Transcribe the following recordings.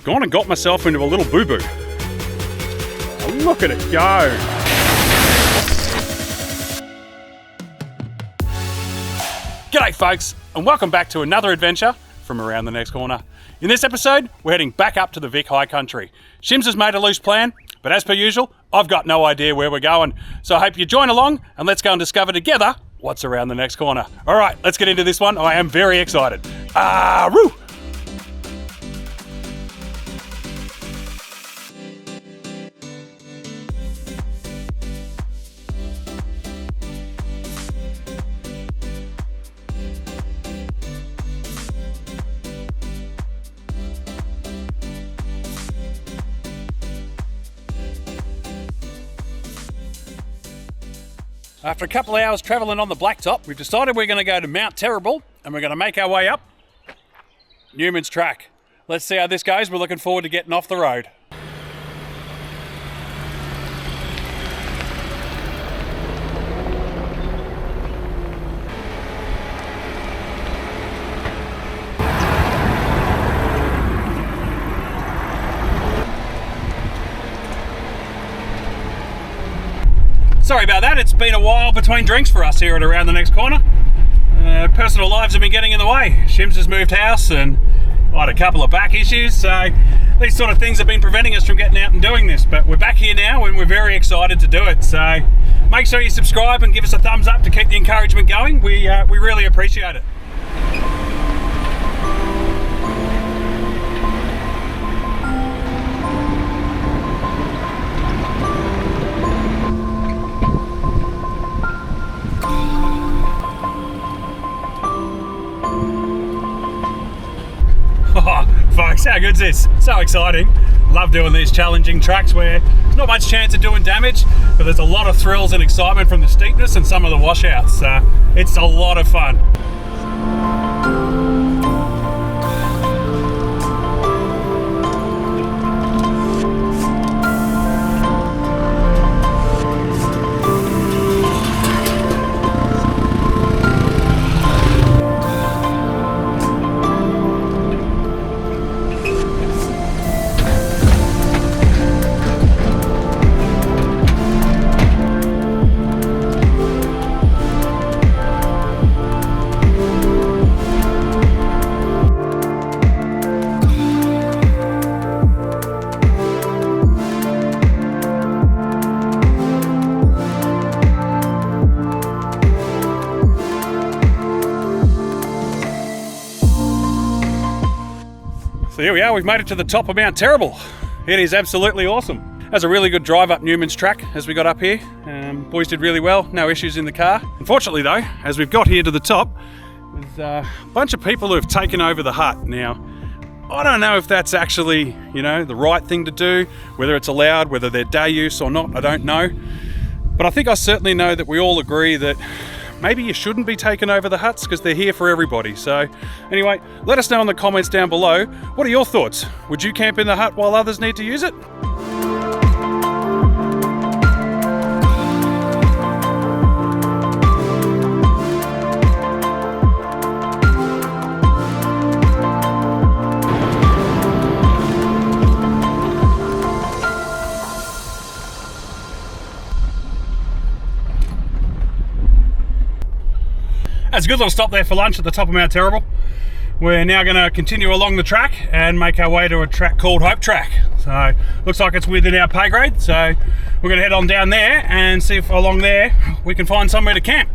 gone and got myself into a little boo-boo. Oh, look at it go. G'day folks, and welcome back to another adventure from around the next corner. In this episode, we're heading back up to the Vic High Country. Shims has made a loose plan, but as per usual, I've got no idea where we're going. So I hope you join along and let's go and discover together what's around the next corner. All right, let's get into this one. I am very excited. Woo! After a couple of hours travelling on the blacktop, we've decided we're going to go to Mount Terrible and we're going to make our way up Newmans track. Let's see how this goes. We're looking forward to getting off the road. Sorry about that, it's been a while between drinks for us here at Around the Next Corner. Personal lives have been getting in the way. Shims has moved house and I had a couple of back issues, so these sort of things have been preventing us from getting out and doing this. But we're back here now and we're very excited to do it. So make sure you subscribe and give us a thumbs up to keep the encouragement going. We really appreciate it. Folks, how good's this? So exciting. Love doing these challenging tracks where there's not much chance of doing damage, but there's a lot of thrills and excitement from the steepness and some of the washouts. It's a lot of fun. So here we are, we've made it to the top of Mount Terrible. It is absolutely awesome. Has a really good drive up Newmans track as we got up here. Boys did really well, no issues in the car. Unfortunately though, as we've got here to the top, there's a bunch of people who have taken over the hut. Now, I don't know if that's actually, the right thing to do, whether it's allowed, whether they're day use or not, I don't know. But I think I certainly know that we all agree that maybe you shouldn't be taking over the huts because they're here for everybody. So anyway, let us know in the comments down below. What are your thoughts? Would you camp in the hut while others need to use it? That's a good little stop there for lunch at the top of Mount Terrible. We're now going to continue along the track and make our way to a track called Hope Track. So looks like it's within our pay grade, so we're going to head on down there and see if along there we can find somewhere to camp.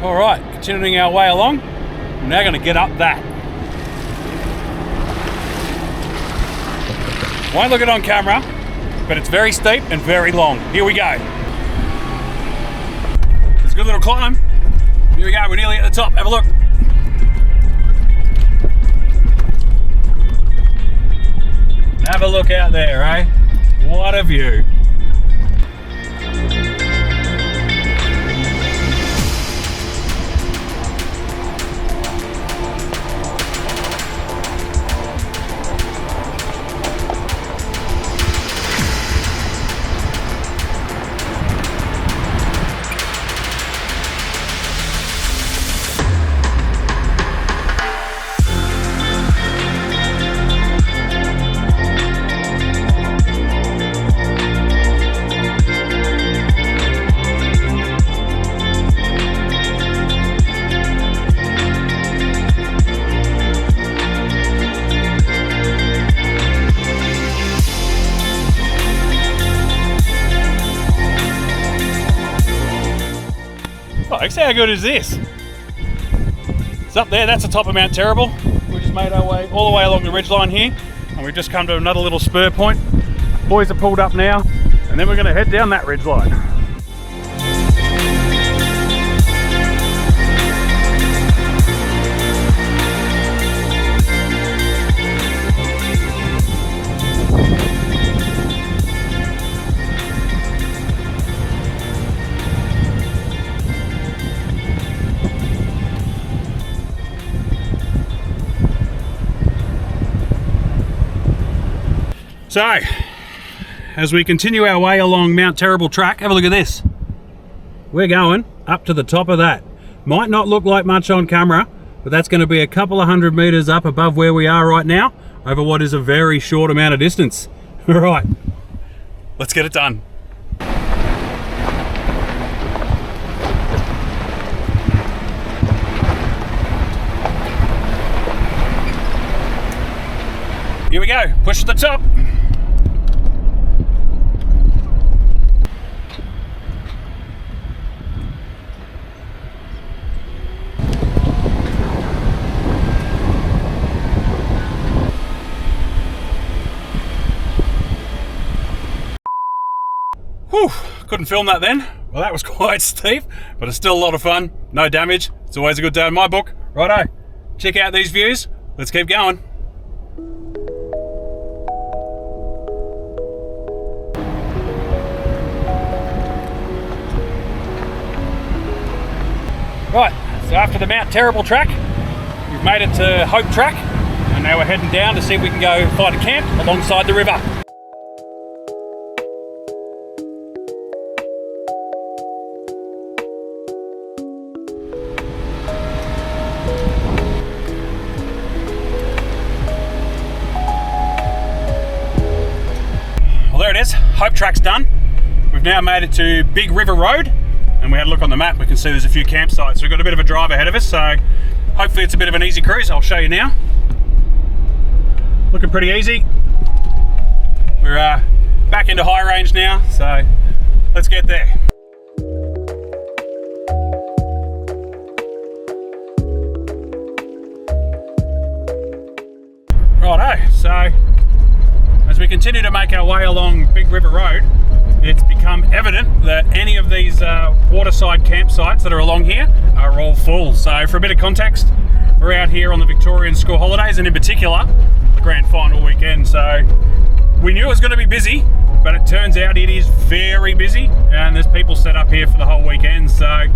Alright, continuing our way along, we're now going to get up that. Won't look it on camera, but it's very steep and very long. Here we go. It's a good little climb. Here we go, we're nearly at the top. Have a look. look out there, eh? What a view. How good is this? It's up there, that's the top of Mount Terrible. We just made our way all the way along the ridgeline here, and we've just come to another little spur point. Boys are pulled up now, and then we're going to head down that ridgeline. So, as we continue our way along Mount Terrible track, have a look at this. We're going up to the top of that. Might not look like much on camera, but that's going to be a couple of 100 meters up above where we are right now, over what is a very short amount of distance. All right, let's get it done. Here we go, push to the top. Whew, couldn't film that then. Well, that was quite steep, but it's still a lot of fun. No damage. It's always a good day in my book. Righto, check out these views. Let's keep going. Right, so after the Mount Terrible track, we've made it to Hope Track, and now we're heading down to see if we can go find a camp alongside the river. Well, there it is, Hope Track's done. We've now made it to Big River Road, and we had a look on the map. We can see there's a few campsites. So we've got a bit of a drive ahead of us, so hopefully it's a bit of an easy cruise. I'll show you now. Looking pretty easy. We're back into high range now, so let's get there. Righto, so as we continue to make our way along Big River Road, it's become evident that any of these waterside campsites that are along here are all full. So for a bit of context, we're out here on the Victorian school holidays, and in particular, the grand final weekend. So we knew it was going to be busy, but it turns out it is very busy, and there's people set up here for the whole weekend. So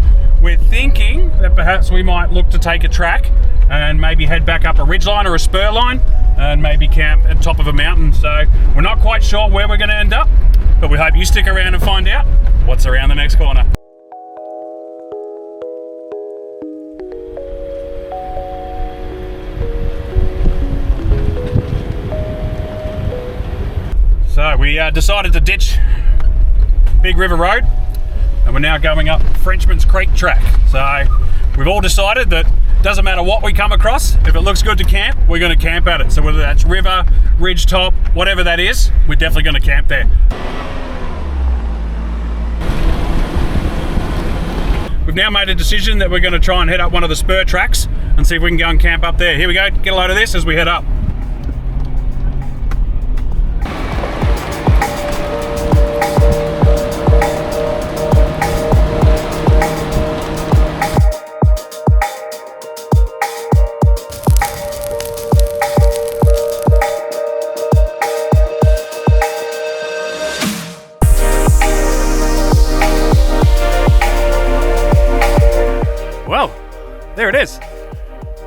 we're thinking that perhaps we might look to take a track and maybe head back up a ridgeline or a spur line and maybe camp at the top of a mountain. So we're not quite sure where we're going to end up, but we hope you stick around and find out what's around the next corner. So we decided to ditch Big River Road, and we're now going up Frenchman's Creek track. So we've all decided that it doesn't matter what we come across, if it looks good to camp, we're going to camp at it. So whether that's river, ridge top, whatever that is, we're definitely going to camp there. We've now made a decision that we're going to try and head up one of the spur tracks and see if we can go and camp up there. Here we go, get a load of this as we head up.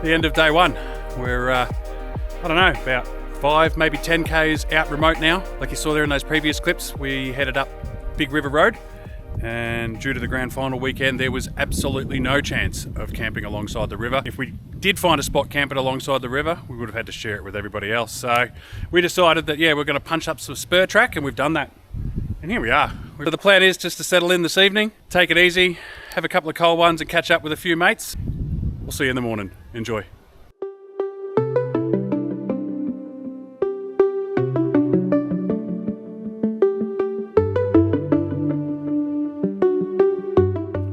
the end of day one. We're, I don't know, about 5, maybe 10 Ks out remote now. Like you saw there in those previous clips, we headed up Big River Road, and due to the grand final weekend, there was absolutely no chance of camping alongside the river. If we did find a spot camping alongside the river, we would have had to share it with everybody else. So we decided that, yeah, we're going to punch up some Spur track, and we've done that. And here we are. So the plan is just to settle in this evening, take it easy, have a couple of cold ones and catch up with a few mates. We'll see you in the morning. Enjoy.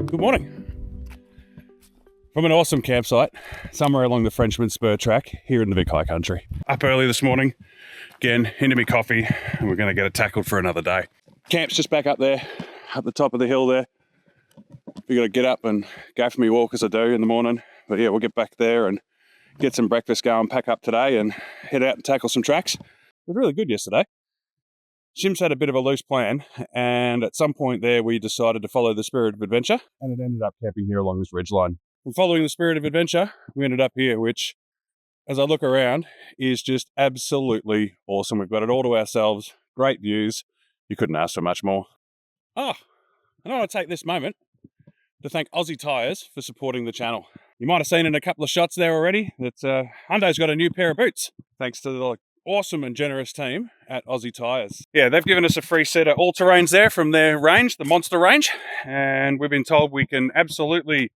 Good morning. From an awesome campsite, somewhere along the Frenchmans Spur track here in the Vic High Country. Up early this morning, again, into me coffee, and we're gonna get it tackled for another day. Camp's just back up there, up the top of the hill there. We gotta get up and go for me walk as I do in the morning. But yeah, we'll get back there and get some breakfast going, pack up today and head out and tackle some tracks. It was really good yesterday. Jim's had a bit of a loose plan, and at some point there we decided to follow the spirit of adventure, and it ended up camping here along this ridgeline. And following the spirit of adventure, we ended up here, which, as I look around, is just absolutely awesome. We've got it all to ourselves, great views. You couldn't ask for much more. Oh, and I want to take this moment to thank Ozzy Tyres for supporting the channel. You might have seen in a couple of shots there already that Hyundai's got a new pair of boots, thanks to the awesome and generous team at Ozzy Tyres. Yeah, they've given us a free set of all-terrains there from their range, the Monsta range, and we've been told we can absolutely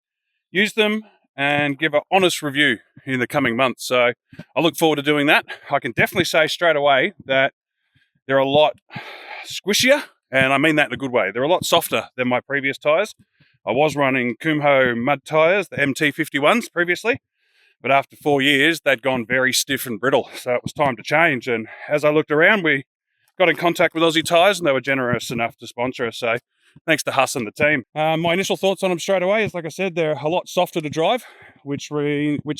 use them and give an honest review in the coming months. So I look forward to doing that. I can definitely say straight away that they're a lot squishier, and I mean that in a good way. They're a lot softer than my previous tyres. I was running Kumho mud tyres, the MT51s previously, but after 4 years, they'd gone very stiff and brittle, so it was time to change. And as I looked around, we got in contact with Ozzy Tyres, and they were generous enough to sponsor us, so thanks to Huss and the team. My initial thoughts on them straight away is, like I said, they're a lot softer to drive, which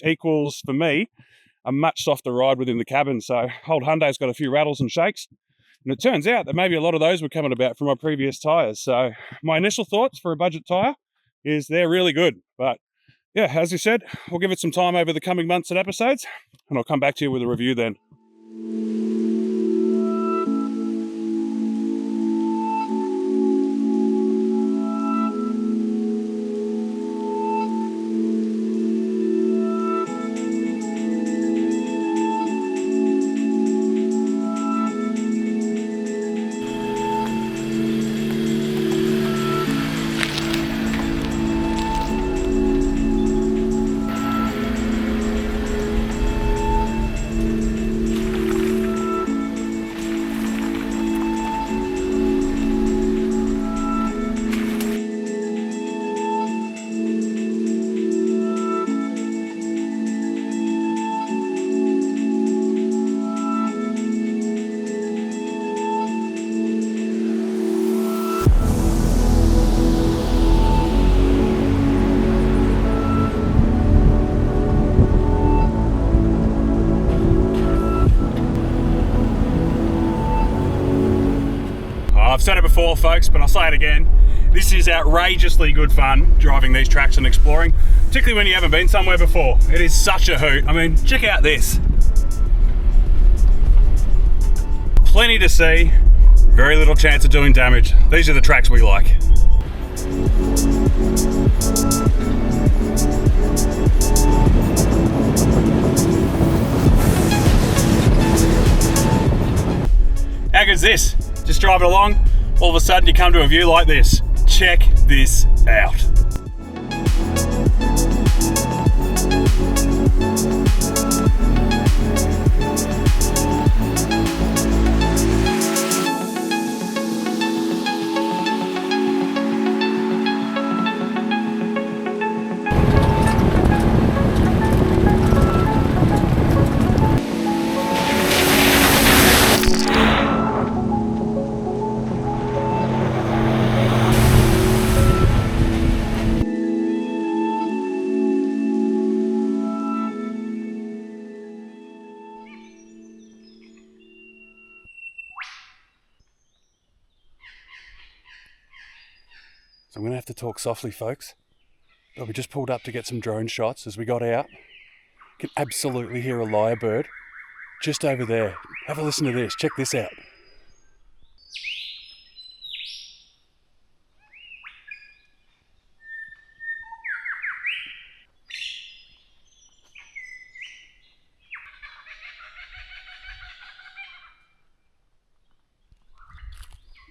equals, for me, a much softer ride within the cabin. So old Hyundai's got a few rattles and shakes, and it turns out that maybe a lot of those were coming about from my previous tyres. So my initial thoughts for a budget tyre is they're really good. But yeah, as you said, we'll give it some time over the coming months and episodes, and I'll come back to you with a review then. I've said it before, folks, but I'll say it again. This is outrageously good fun, driving these tracks and exploring, particularly when you haven't been somewhere before. It is such a hoot. I mean, check out this. Plenty to see, very little chance of doing damage. These are the tracks we like. How good's this? Just driving along, all of a sudden you come to a view like this. Check this out. So I'm going to have to talk softly, folks. But we just pulled up to get some drone shots as we got out. You can absolutely hear a lyrebird just over there. Have a listen to this. Check this out.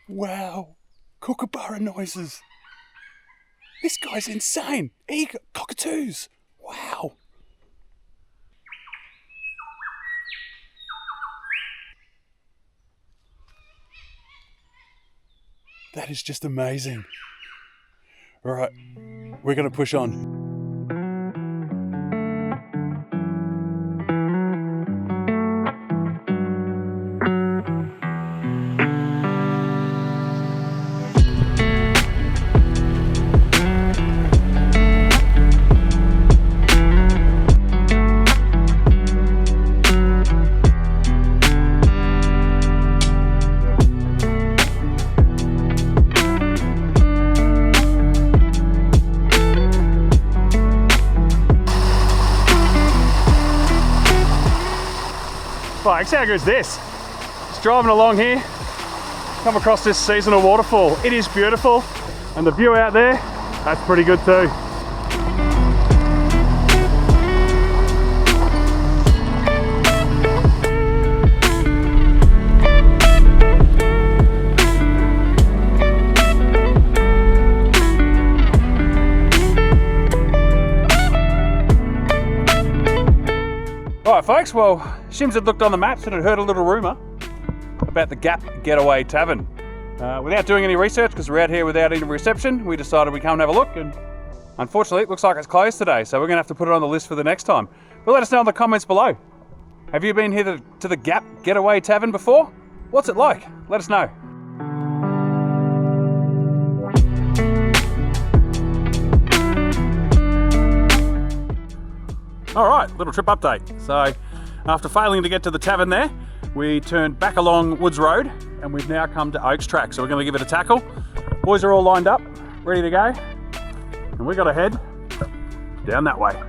Wow, kookaburra noises. This guy's insane. Cockatoos. Wow. That is just amazing. All right, we're going to push on. Folks, how good is this? Just driving along here, come across this seasonal waterfall. It is beautiful, and the view out there, that's pretty good too. Alright folks, well, Shims had looked on the maps and had heard a little rumour about the Gap Getaway Tavern. Without doing any research, because we're out here without any reception, we decided we'd come and have a look, and unfortunately it looks like it's closed today, so we're going to have to put it on the list for the next time. But let us know in the comments below. Have you been here to the Gap Getaway Tavern before? What's it like? Let us know. Alright, little trip update. So, after failing to get to the tavern there, we turned back along Woods Road and we've now come to Oaks Track. So we're going to give it a tackle. Boys are all lined up, ready to go. And we've got to head down that way.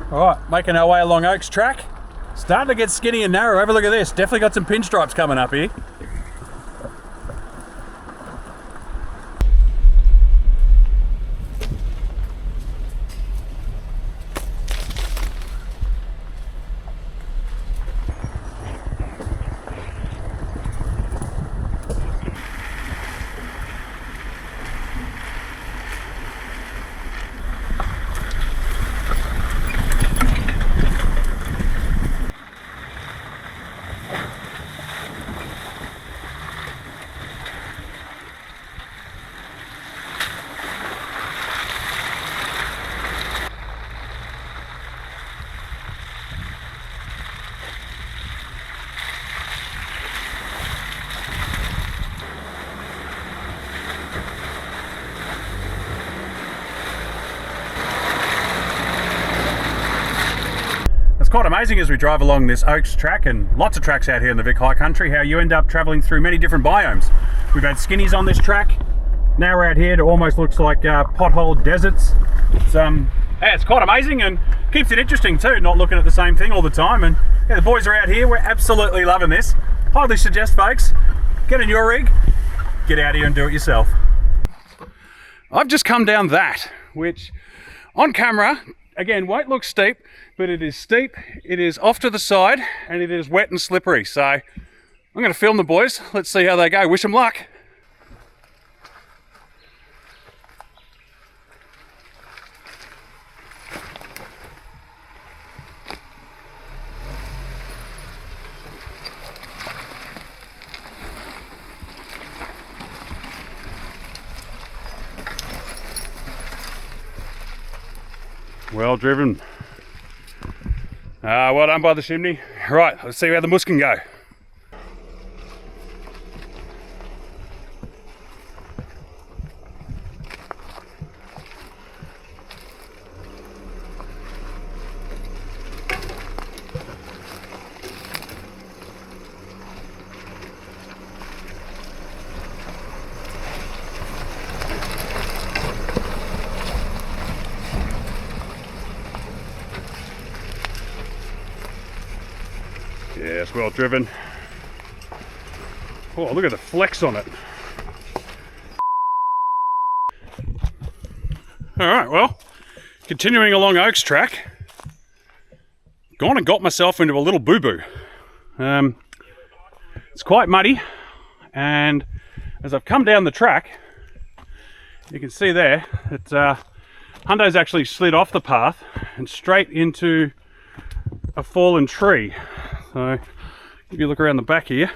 Alright, making our way along Oaks Track. Starting to get skinny and narrow. Have a look at this. Definitely got some pinstripes coming up here. It's quite amazing as we drive along this Oaks Track, and lots of tracks out here in the Vic High Country, how you end up travelling through many different biomes. We've had skinnies on this track. Now we're out here to almost looks like pothole deserts. It's quite amazing and keeps it interesting too, not looking at the same thing all the time. And yeah, the boys are out here. We're absolutely loving this. Highly suggest, folks, get in your rig, get out here and do it yourself. I've just come down that, which on camera, again, won't look steep, but it is steep, it is off to the side, and it is wet and slippery. So I'm going to film the boys. Let's see how they go. Wish them luck. Well driven. Well done by the chimney. Right, let's see how the mus can go. well driven. Oh, look at the flex on it. Alright, well, continuing along Oaks track, gone and got myself into a little boo-boo. It's quite muddy, and as I've come down the track, you can see there that Hundo's actually slid off the path and straight into a fallen tree. So if you look around the back here,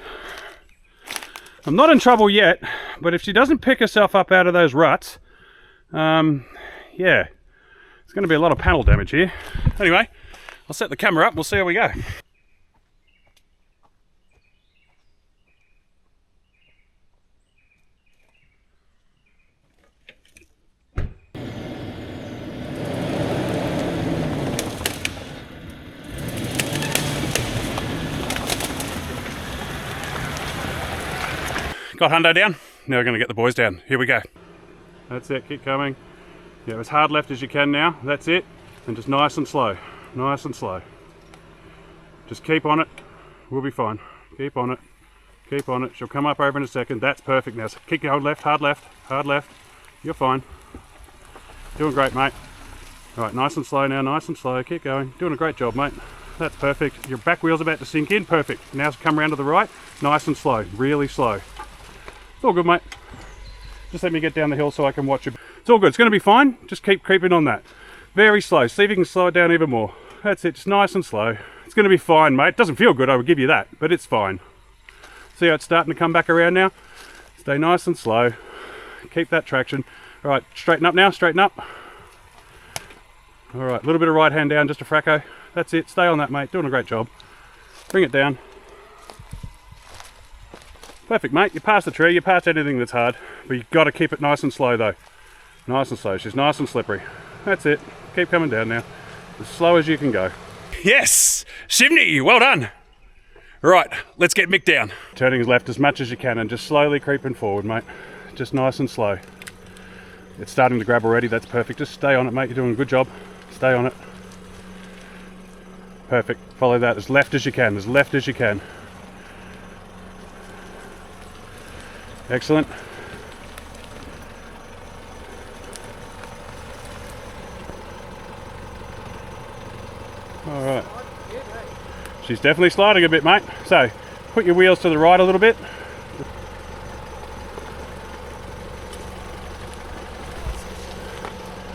I'm not in trouble yet, but if she doesn't pick herself up out of those ruts, yeah, it's going to be a lot of panel damage here. Anyway, I'll set the camera up and we'll see how we go. Got Hundo down, now we're going to get the boys down. Here we go. That's it, keep coming. Yeah, as hard left as you can now, that's it. And just nice and slow, nice and slow. Just keep on it, we'll be fine. Keep on it, keep on it. She'll come up over in a second, that's perfect now. So keep going left, hard left, hard left. You're fine. Doing great, mate. All right, nice and slow now, nice and slow, keep going. Doing a great job, mate. That's perfect. Your back wheel's about to sink in, perfect. Now come around to the right, nice and slow, really slow. It's all good, mate. Just let me get down the hill so I can watch you. It's all good, it's gonna be fine. Just keep creeping on that. Very slow, see if you can slow it down even more. That's it, just nice and slow. It's gonna be fine, mate. It doesn't feel good, I would give you that, but it's fine. See how it's starting to come back around now? Stay nice and slow. Keep that traction. All right, straighten up now, straighten up. All right, a little bit of right hand down, just a fracco. That's it, stay on that, mate. Doing a great job. Bring it down. Perfect, mate. You passed the tree, you passed anything that's hard, but you've got to keep it nice and slow though. Nice and slow. She's nice and slippery. That's it. Keep coming down now. As slow as you can go. Yes! Jimny, well done! Right, let's get Mick down. Turning left as much as you can and just slowly creeping forward, mate. Just nice and slow. It's starting to grab already, that's perfect. Just stay on it, mate. You're doing a good job. Stay on it. Perfect. Follow that as left as you can, as left as you can. Excellent. All right. She's definitely sliding a bit, mate. So, put your wheels to the right a little bit.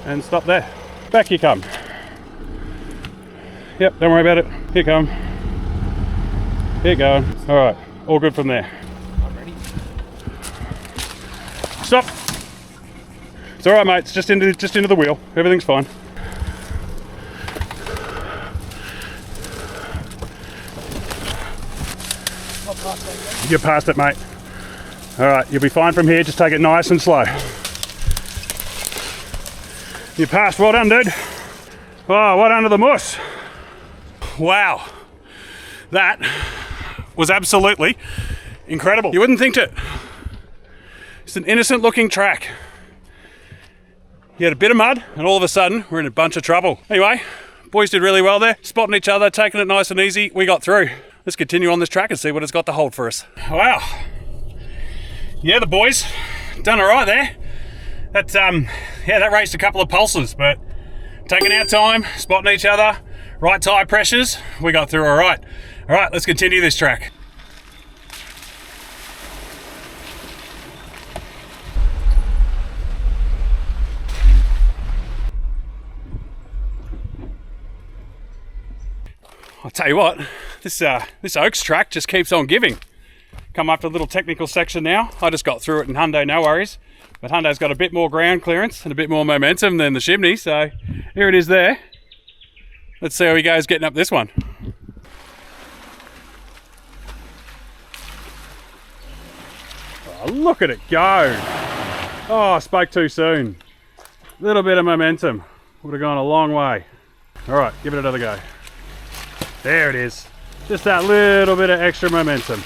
And stop there. Back you come. Yep, don't worry about it. Here you come. Here you go. All right, all good from there. Stop. It's all right, mate. It's just into the wheel. Everything's fine. You're past it, mate. All right, you'll be fine from here. Just take it nice and slow. You passed. Well done, dude. Oh, well done to the muss. Wow, that was absolutely incredible. You wouldn't think it. It's an innocent looking track. You had a bit of mud and all of a sudden we're in a bunch of trouble. Anyway, boys did really well there, spotting each other, taking it nice and easy. We got through. Let's continue on this track and see what it's got to hold for us. Wow. Yeah, the boys done all right there. That raised a couple of pulses, but taking our time, spotting each other, right tyre pressures, we got through all right. All right, let's continue this track. I'll tell you what, this Oaks track just keeps on giving. Come up to a little technical section now. I just got through it in Hundo, no worries. But Hundo's got a bit more ground clearance and a bit more momentum than the Jimny, so here it is there. Let's see how he goes getting up this one. Oh, look at it go. Oh, I spoke too soon. Little bit of momentum. Would have gone a long way. All right, give it another go. There it is. Just that little bit of extra momentum.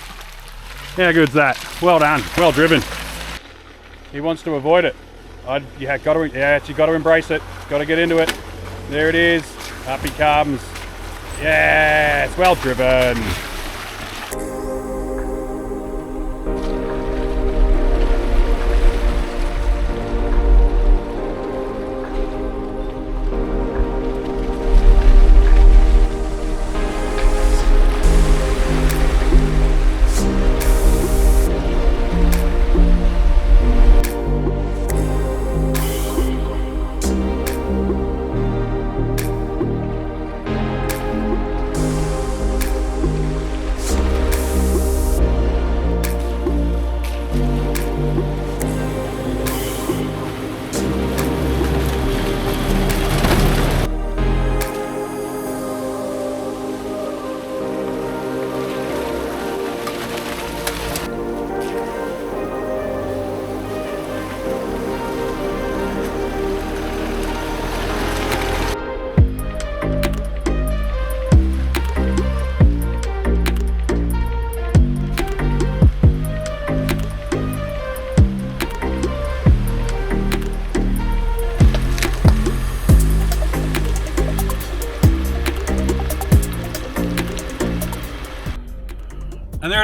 How good's that? Well done, well driven. He wants to avoid it. You got to embrace it. Got to get into it. There it is. Up he comes. Yes, well driven.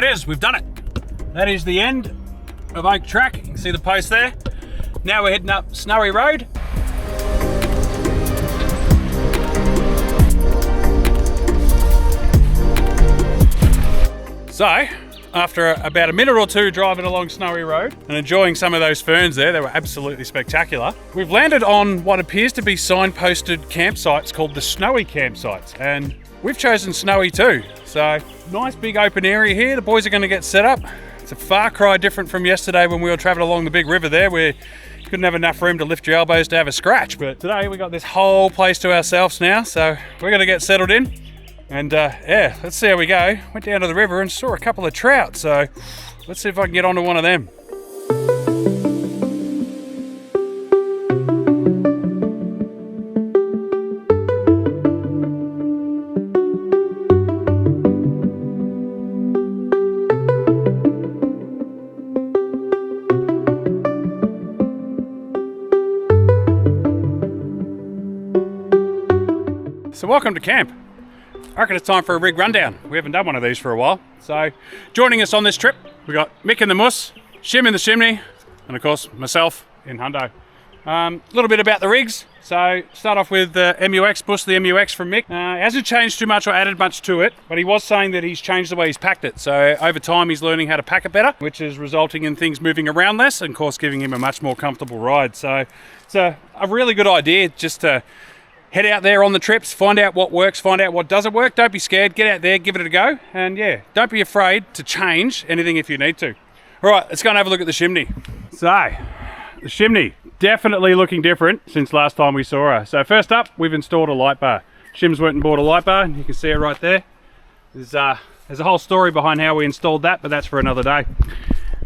there it is, we've done it. That is the end of Oak Track. You can see the post there. Now we're heading up Snowy Road. So, after about a minute or two driving along Snowy Road and enjoying some of those ferns there, they were absolutely spectacular. We've landed on what appears to be signposted campsites called the Snowy campsites, and we've chosen Snowy too. So, nice big open area here. The boys are going to get set up. It's a far cry different from yesterday when we were traveling along the big river there, where you couldn't have enough room to lift your elbows to have a scratch. But today we got this whole place to ourselves now, so we're going to get settled in. And yeah, let's see how we go. Went down to the river and saw a couple of trout, so let's see if I can get onto one of them. So welcome to camp. I reckon it's time for a rig rundown. We haven't done one of these for a while. So joining us on this trip, we got Mick in the Muss, Shim in the Jimny, and of course myself in Hundo. A little bit about the rigs. So start off with the MUX, Bus the MUX from Mick. It hasn't changed too much or added much to it, but he was saying that he's changed the way he's packed it. So over time he's learning how to pack it better, which is resulting in things moving around less and of course giving him a much more comfortable ride. So it's a really good idea just to head out there on the trips, find out what works, find out what doesn't work. Don't be scared, get out there, give it a go. And yeah, don't be afraid to change anything if you need to. All right, let's go and have a look at the Jimny. So, the Jimny, definitely looking different since last time we saw her. So first up, we've installed a light bar. Shim's went and bought a light bar, and you can see it right there. There's a whole story behind how we installed that, but that's for another day.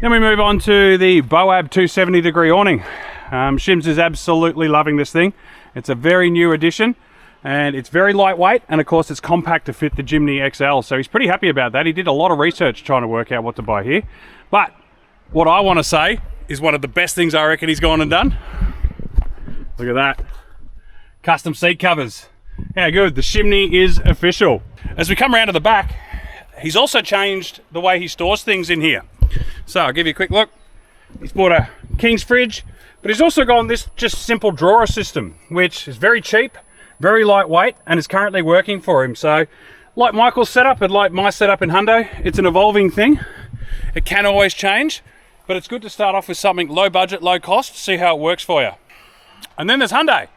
Then we move on to the Boab 270 degree awning. Shim's is absolutely loving this thing. It's a very new addition and it's very lightweight, and of course it's compact to fit the Jimny XL, so he's pretty happy about that. He did a lot of research trying to work out what to buy here, but what I want to say is one of the best things I reckon he's gone and done. Look at that. Custom seat covers. How good. The Jimny is official. As we come around to the back, he's also changed the way he stores things in here. So I'll give you a quick look. He's bought a King's fridge, but he's also gone this just simple drawer system, which is very cheap, very lightweight, and is currently working for him. So like Michael's setup and like my setup in Hundo, it's an evolving thing. It can always change, but it's good to start off with something low budget, low cost, see how it works for you. And then there's Hyundai.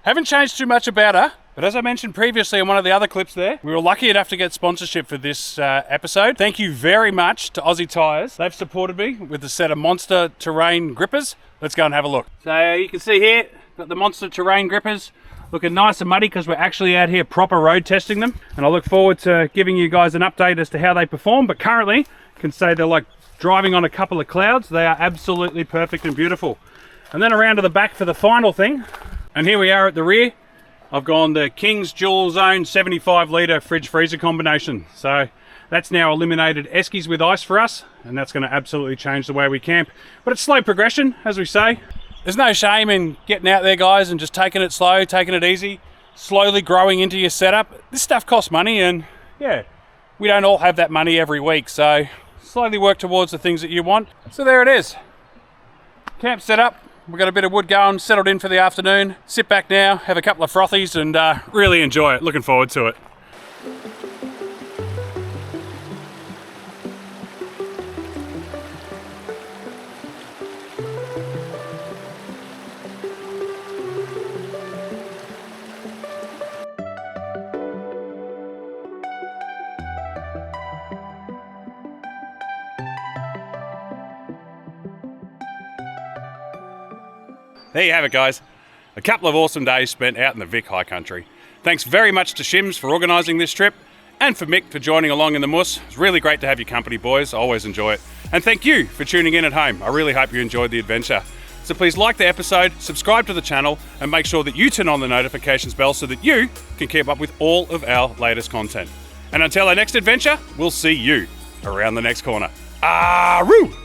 Haven't changed too much about her, but as I mentioned previously in one of the other clips there, we were lucky enough to get sponsorship for this episode. Thank you very much to Ozzy Tyres. They've supported me with a set of Monsta Terrain Grippers. Let's go and have a look. So you can see here, got the Monsta Terrain Grippers looking nice and muddy because we're actually out here proper road testing them. And I look forward to giving you guys an update as to how they perform. But currently, you can say they're like driving on a couple of clouds. They are absolutely perfect and beautiful. And then around to the back for the final thing. And here we are at the rear. I've gone the King's Dual Zone 75 litre fridge freezer combination. So that's now eliminated eskies with ice for us, and that's going to absolutely change the way we camp. But it's slow progression, as we say. There's no shame in getting out there, guys, and just taking it slow, taking it easy, slowly growing into your setup. This stuff costs money, and yeah, we don't all have that money every week. So slowly work towards the things that you want. So there it is. Camp set up. We've got a bit of wood going, settled in for the afternoon. Sit back now, have a couple of frothies, and really enjoy it. Looking forward to it. There you have it, guys. A couple of awesome days spent out in the Vic High Country. Thanks very much to Shims for organising this trip, and for Mick for joining along in the Muss. It's really great to have your company, boys. I always enjoy it. And thank you for tuning in at home. I really hope you enjoyed the adventure. So please like the episode, subscribe to the channel, and make sure that you turn on the notifications bell so that you can keep up with all of our latest content. And until our next adventure, we'll see you around the next corner. Aroo!